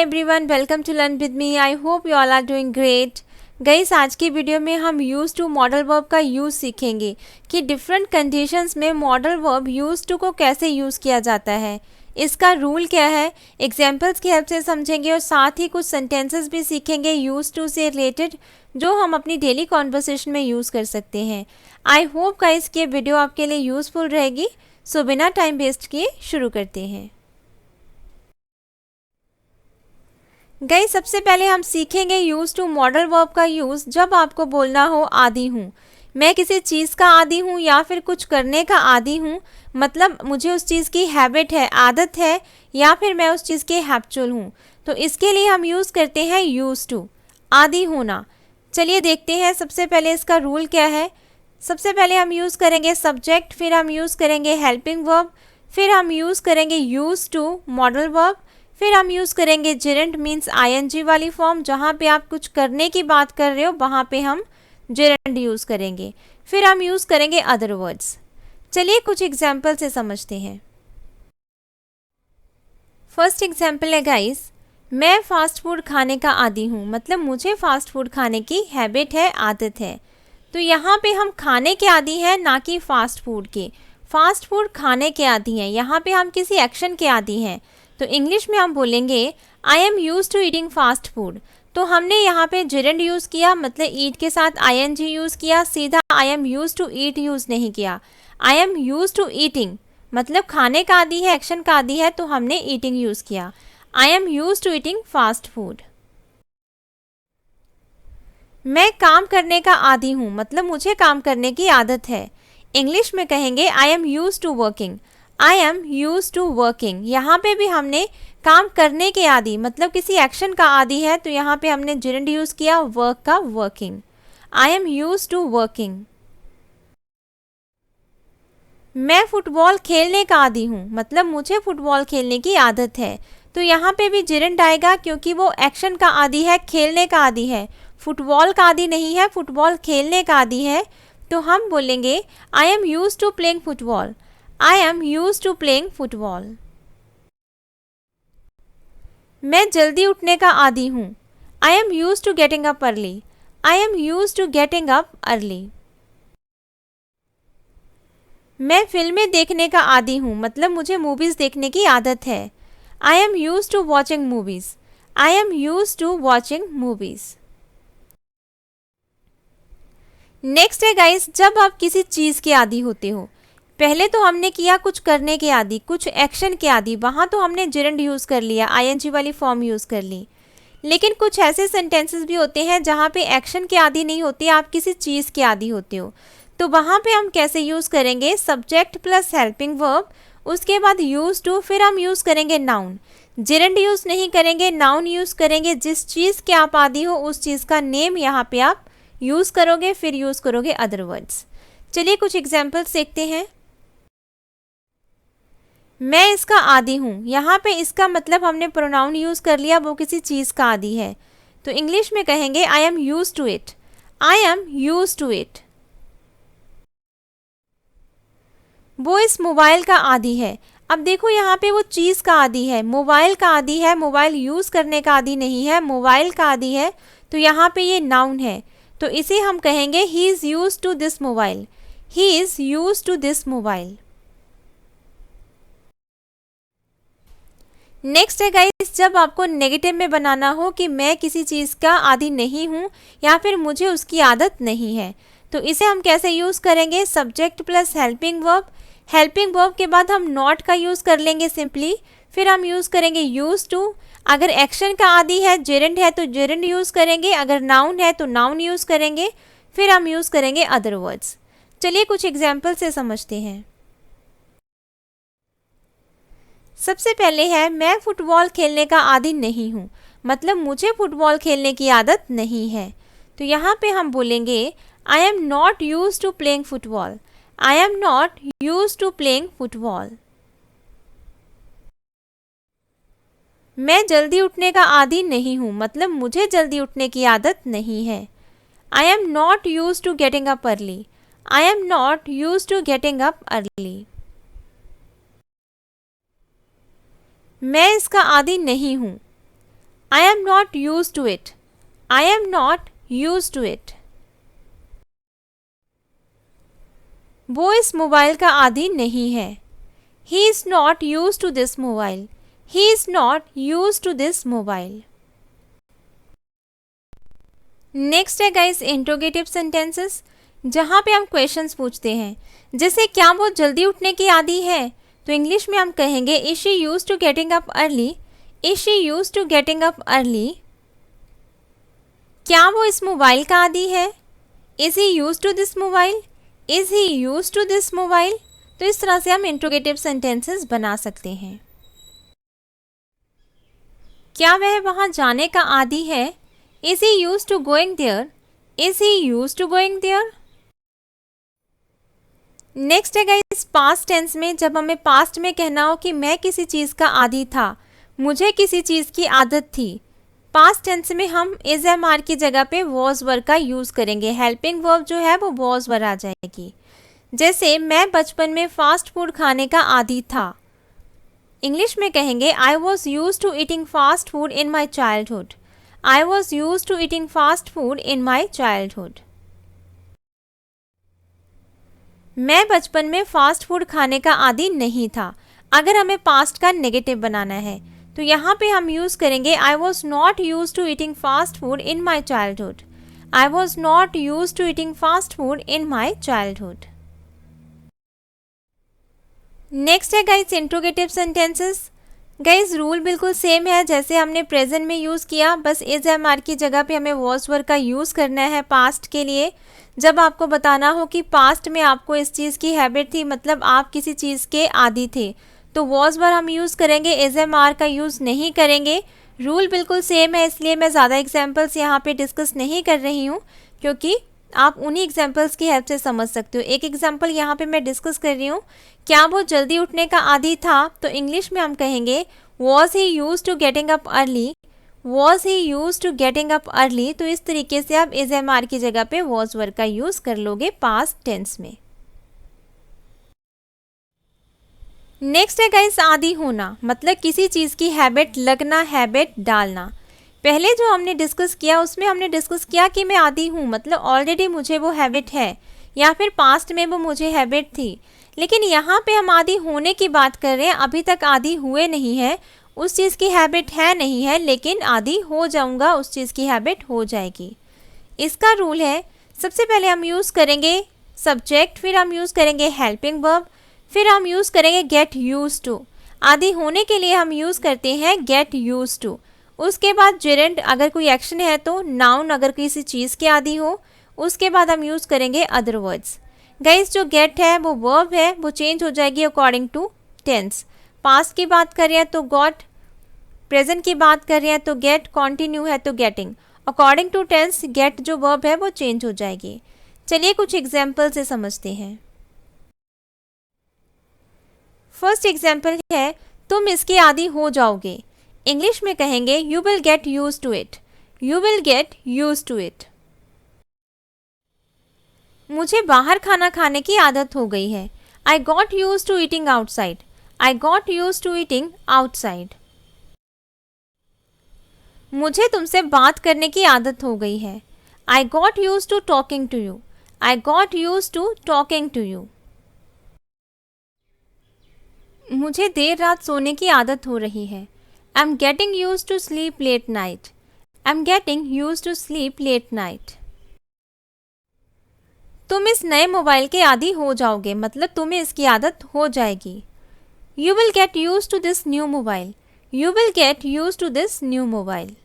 Everyone, welcome to learn with me. I hope you all are doing great. Guys, आज की video में हम used to modal verb का use सीखेंगे कि डिफरेंट कंडीशंस में मॉडल वर्ब यूज टू को कैसे यूज़ किया जाता है, इसका रूल क्या है, एग्जाम्पल्स की हेल्प से समझेंगे और साथ ही कुछ सेंटेंसेस भी सीखेंगे यूज टू से रिलेटेड जो हम अपनी डेली कॉन्वर्सेशन में यूज़ कर सकते हैं। आई होप गाइस कि ये वीडियो आपके लिए यूज़फुल रहेगी। सो बिना टाइम वेस्ट किए शुरू करते हैं। गाइस, सबसे पहले हम सीखेंगे यूज़ टू मॉडल वर्ब का यूज़ जब आपको बोलना हो आदी हूँ। मैं किसी चीज़ का आदी हूँ या फिर कुछ करने का आदी हूँ, मतलब मुझे उस चीज़ की हैबिट है, आदत है, या फिर मैं उस चीज़ के हैबिचुअल हूँ। तो इसके लिए हम यूज़ करते हैं यूज़ टू, आदी होना। चलिए देखते हैं सबसे पहले इसका रूल क्या है। सबसे पहले हम यूज़ करेंगे सब्जेक्ट, फिर हम यूज़ करेंगे हेल्पिंग वर्ब, फिर हम यूज़ करेंगे यूज़ टू मॉडल वर्ब, फिर हम यूज़ करेंगे जेरेंट मीन्स आईएनजी वाली फॉर्म, जहाँ पे आप कुछ करने की बात कर रहे हो वहाँ पे हम जेरेंट यूज़ करेंगे। फिर हम यूज़ करेंगे अदर वर्ड्स। चलिए कुछ एग्जाम्पल से समझते हैं। फर्स्ट एग्जाम्पल है गाइस, मैं फास्ट फूड खाने का आदी हूँ, मतलब मुझे फास्ट फूड खाने की हैबिट है, आदत है। तो यहाँ पे हम खाने के आदी हैं, ना कि फास्ट फूड के। फास्ट फूड खाने के आदी हैं, यहाँ पे हम किसी एक्शन के आदी हैं। तो इंग्लिश में हम बोलेंगे I am used to eating fast food. तो हमने यहाँ पे जेरेंट यूज़ किया, मतलब ईट के साथ आईएनजी यूज़ किया, सीधा I am used to eat use नहीं किया। I am used to eating मतलब खाने का आदी है, एक्शन का आदी है, तो हमने ईटिंग यूज़ किया। I am used to eating fast food. मैं काम करने का आदी हूँ, मतलब मुझे काम करने की आदत है। इंग्लिश में कहेंगे I am used to working. I am used to working, यहाँ पे भी हमने काम करने के आदि, मतलब किसी एक्शन का आदि है, तो यहाँ पे हमने जेरेंट यूज़ किया, वर्क का working. I am used to working. मैं फुटबॉल खेलने का आदी हूँ, मतलब मुझे फुटबॉल खेलने की आदत है। तो यहाँ पे भी जेरेंट आएगा क्योंकि वो एक्शन का आदि है, खेलने का आदि है, फुटबॉल का आदि नहीं है, फुटबॉल खेलने का आदि है। तो हम बोलेंगे I am used to playing football. I am used to playing football. मैं जल्दी उठने का आदी हूँ। I am used to getting up early. I am used to getting up early. मैं फिल्में देखने का आदी हूँ, मतलब मुझे मूवीज़ देखने की आदत है। I am used to watching movies. I am used to watching movies. Next है गाइस, जब आप किसी चीज़ के आदी होते हो। पहले तो हमने किया कुछ करने के आदि, कुछ एक्शन के आदि, वहाँ तो हमने जेरेंट यूज़ कर लिया, आईएनजी वाली फॉर्म यूज़ कर ली। लेकिन कुछ ऐसे सेंटेंसेस भी होते हैं जहाँ पे एक्शन के आदि नहीं होते, आप किसी चीज़ के आदि होते हो। तो वहाँ पे हम कैसे यूज़ करेंगे, सब्जेक्ट प्लस हेल्पिंग वर्ब, उसके बाद यूज़ टू, फिर हम यूज़ करेंगे नाउन। जेरेंट यूज़ नहीं करेंगे, नाउन यूज़ करेंगे। जिस चीज़ के आप आदि हो उस चीज़ का नेम यहाँ पे आप यूज़ करोगे, फिर यूज़ करोगे अदर वर्ड्स। चलिए कुछ एग्जाम्पल्स देखते हैं। मैं इसका आदी हूँ, यहाँ पे इसका मतलब हमने प्रोनाउन यूज़ कर लिया, वो किसी चीज़ का आदी है। तो इंग्लिश में कहेंगे I am used to it. I am used to it. वो इस मोबाइल का आदी है। अब देखो यहाँ पे वो चीज़ का आदी है, मोबाइल का आदी है, मोबाइल यूज़ करने का आदी नहीं है, मोबाइल का आदी है। तो यहाँ पे ये नाउन है, तो इसे हम कहेंगे he is used to this mobile. He is used to this mobile. Next है गाइस, जब आपको नेगेटिव में बनाना हो कि मैं किसी चीज़ का आदी नहीं हूँ या फिर मुझे उसकी आदत नहीं है, तो इसे हम कैसे यूज़ करेंगे, subject plus helping verb. Helping verb के बाद हम नॉट का यूज़ कर लेंगे सिंपली, फिर हम यूज़ करेंगे यूज़ टू। अगर एक्शन का आदी है, जेरेंट है, तो जेरेंट यूज़ करेंगे, अगर नाउन है तो नाउन यूज़ करेंगे, फिर हम यूज़ करेंगे अदर वर्ड्स। चलिए कुछ एग्जाम्पल से समझते हैं। सबसे पहले है मैं फुटबॉल खेलने का आदी नहीं हूँ, मतलब मुझे फुटबॉल खेलने की आदत नहीं है। तो यहाँ पे हम बोलेंगे I am not use to playing football. I am not use to playing football. मैं जल्दी उठने का आदी नहीं हूँ, मतलब मुझे जल्दी उठने की आदत नहीं है। I am not use to getting up early. I am not use to getting up early. मैं इसका आदी नहीं हूँ। I am not use to it, I am not use to it. वो इस मोबाइल का आदी नहीं है, he is not use to this mobile, he is not use to this mobile. Next है गाइस इंट्रोगेटिव सेंटेंसेस, जहाँ पे हम क्वेश्चंस पूछते हैं। जैसे क्या वो जल्दी उठने की आदी है, तो इंग्लिश में हम कहेंगे is she used to getting up early, is she used to getting up early. क्या वो इस मोबाइल का आदी है, is he use to this mobile, is he use to this mobile. तो इस तरह से हम इंट्रोगेटिव सेंटेंसेस बना सकते हैं। क्या वह वहां जाने का आदी है, is he use to going there, is he use to going there. Next है गाइस पास्ट टेंस में, जब हमें पास्ट में कहना हो कि मैं किसी चीज़ का आदी था, मुझे किसी चीज़ की आदत थी, पास्ट टेंस में हम इज एम आर की जगह पे वॉज वर्ब का यूज़ करेंगे। हेल्पिंग वर्ब जो है वो वॉज वर्ब आ जाएगी। जैसे मैं बचपन में फास्ट फूड खाने का आदी था, इंग्लिश में कहेंगे I was used to eating fast food in my childhood, I was used to eating fast food in my childhood. मैं बचपन में फास्ट फूड खाने का आदी नहीं था। अगर हमें पास्ट का नेगेटिव बनाना है तो यहाँ पे हम यूज़ करेंगे I was not use to eating fast food in my childhood, I was not use to eating fast food in my childhood. Next है guys interrogative sentences. Guys rule बिल्कुल same है जैसे हमने प्रेजेंट में use किया, बस is M R की जगह पे हमें वॉज वर्ब का यूज़ करना है पास्ट के लिए। जब आपको बताना हो कि पास्ट में आपको इस चीज़ की हैबिट थी, मतलब आप किसी चीज़ के आदी थे, तो वॉज वर्ब हम यूज़ करेंगे, इज एम आर का यूज़ नहीं करेंगे। रूल बिल्कुल सेम है, इसलिए मैं ज़्यादा एग्जाम्पल्स यहाँ पे डिस्कस नहीं कर रही हूँ, क्योंकि आप उन्हीं एग्जाम्पल्स की हेल्प से समझ सकते हो। एक एग्जाम्पल यहाँ पे मैं डिस्कस कर रही हूँ, क्या वो जल्दी उठने का आदी था, तो इंग्लिश में हम कहेंगे was he use to getting up early, was he use to getting up early. तो इस तरीके से आप इज एम आर की जगह पे वॉज वर्ब का यूज कर लोगे पास्ट टेंस में। नेक्स्ट है गाइस आदी होना, मतलब किसी चीज़ की हैबिट लगना, हैबिट डालना। पहले जो हमने डिस्कस किया उसमें हमने डिस्कस किया कि मैं आदी हूँ, मतलब ऑलरेडी मुझे वो हैबिट है या फिर पास्ट में वो मुझे हैबिट थी। लेकिन यहाँ पे हम आदी होने की बात कर रहे हैं, अभी तक आदी हुए नहीं है, उस चीज़ की हैबिट है नहीं है, लेकिन आदी हो जाऊँगा, उस चीज़ की हैबिट हो जाएगी। इसका रूल है, सबसे पहले हम यूज़ करेंगे सब्जेक्ट, फिर हम यूज़ करेंगे हेल्पिंग वर्ब, फिर हम यूज़ करेंगे गेट यूज टू। आदी होने के लिए हम यूज़ करते हैं गेट यूज टू। उसके बाद जेरेंट अगर कोई एक्शन है तो, नाउन अगर किसी चीज़ के आदी हो, उसके बाद हम यूज़ करेंगे अदर वर्ड्स। गाइस जो गेट है वो वर्ब है, वो चेंज हो जाएगी अकॉर्डिंग टू टेंस। पास्ट की बात कर रहे हैं तो गॉट, प्रेजेंट की बात कर रहे हैं तो गेट, कॉन्टिन्यू है तो getting. According to tense get जो वर्ब है वो चेंज हो जाएगी। चलिए कुछ एग्जाम्पल से समझते हैं। फर्स्ट एग्जाम्पल है तुम इसके आदी हो जाओगे, इंग्लिश में कहेंगे you will get use to it, you will get use to it. मुझे बाहर खाना खाने की आदत हो गई है, I got used to eating outside, I got used to eating outside. मुझे तुमसे बात करने की आदत हो गई है, I got used to talking to you, I got used to talking to you. मुझे देर रात सोने की आदत हो रही है, I am getting used to sleep late night, I am getting used to sleep late night. तुम इस नए मोबाइल के आदी हो जाओगे, मतलब तुम्हें इसकी आदत हो जाएगी, you will get use to this new mobile, you will get use to this new mobile.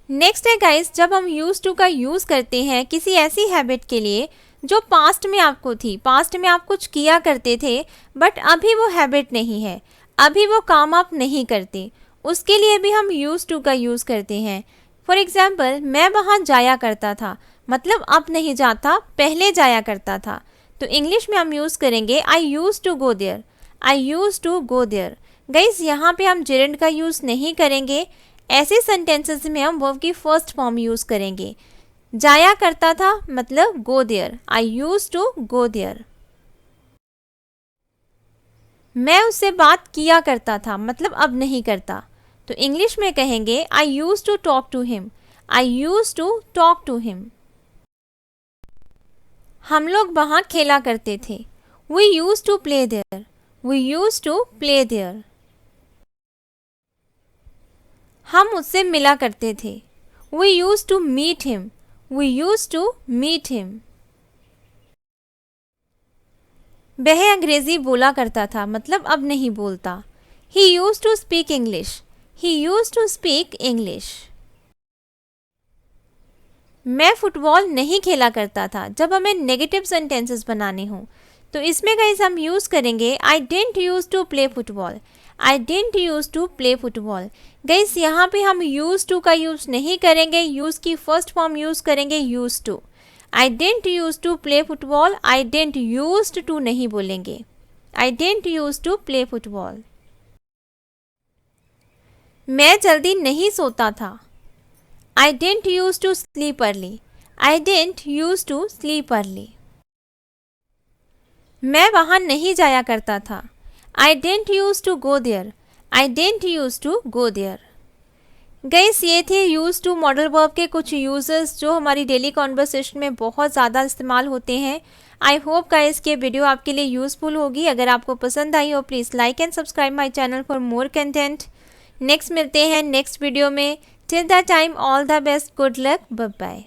Next है गाइस, जब हम यूज टू का यूज़ करते हैं किसी ऐसी हैबिट के लिए जो पास्ट में आपको थी, पास्ट में आप कुछ किया करते थे बट अभी वो हैबिट नहीं है, अभी वो काम आप नहीं करते, उसके लिए भी हम यूज टू का यूज़ करते हैं। फॉर एग्जाम्पल मैं वहाँ जाया करता था, मतलब अब नहीं जाता, पहले जाया करता था, तो इंग्लिश में हम यूज़ करेंगे I use to go there, I use to go there. Guys यहाँ पे हम जेरेंट का यूज़ नहीं करेंगे, ऐसे सेंटेंसेस में हम वर्ब की फर्स्ट फॉर्म यूज़ करेंगे। जाया करता था मतलब go there, I use to go there. मैं उससे बात किया करता था, मतलब अब नहीं करता, तो इंग्लिश में कहेंगे I use to talk to him, I use to talk to him. हम लोग वहाँ खेला करते थे, we use to play there, we use to play there. हम उससे मिला करते थे, we use to meet him, we use to meet him. वह अंग्रेजी बोला करता था, मतलब अब नहीं बोलता, he use to speak English, he use to speak English. मैं फुटबॉल नहीं खेला करता था, जब हमें नेगेटिव सेंटेंसेस बनाने हों तो इसमें गाइस हम यूज़ करेंगे I didn't use to play football, I didn't use to play football. Guys यहाँ पे हम यूज टू का यूज़ नहीं करेंगे, यूज़ की फर्स्ट फॉर्म यूज़ करेंगे use to. I didn't use to play football, I didn't used to नहीं बोलेंगे, I didn't use to play football. मैं जल्दी नहीं सोता था, I didn't use to sleep early, I didn't use to sleep early. मैं वहाँ नहीं जाया करता था, I didn't use to go there, I didn't use to go there. Guys ये थे यूज टू मॉडल वर्ब के कुछ यूजेस जो हमारी डेली कॉन्वर्सेशन में बहुत ज़्यादा इस्तेमाल होते हैं। आई होप गाइस कि वीडियो आपके लिए यूज़फुल होगी। अगर आपको पसंद आई हो please like and subscribe my channel for more content. Next मिलते हैं नेक्स्ट वीडियो में। Till that time all the best, good luck, bye bye.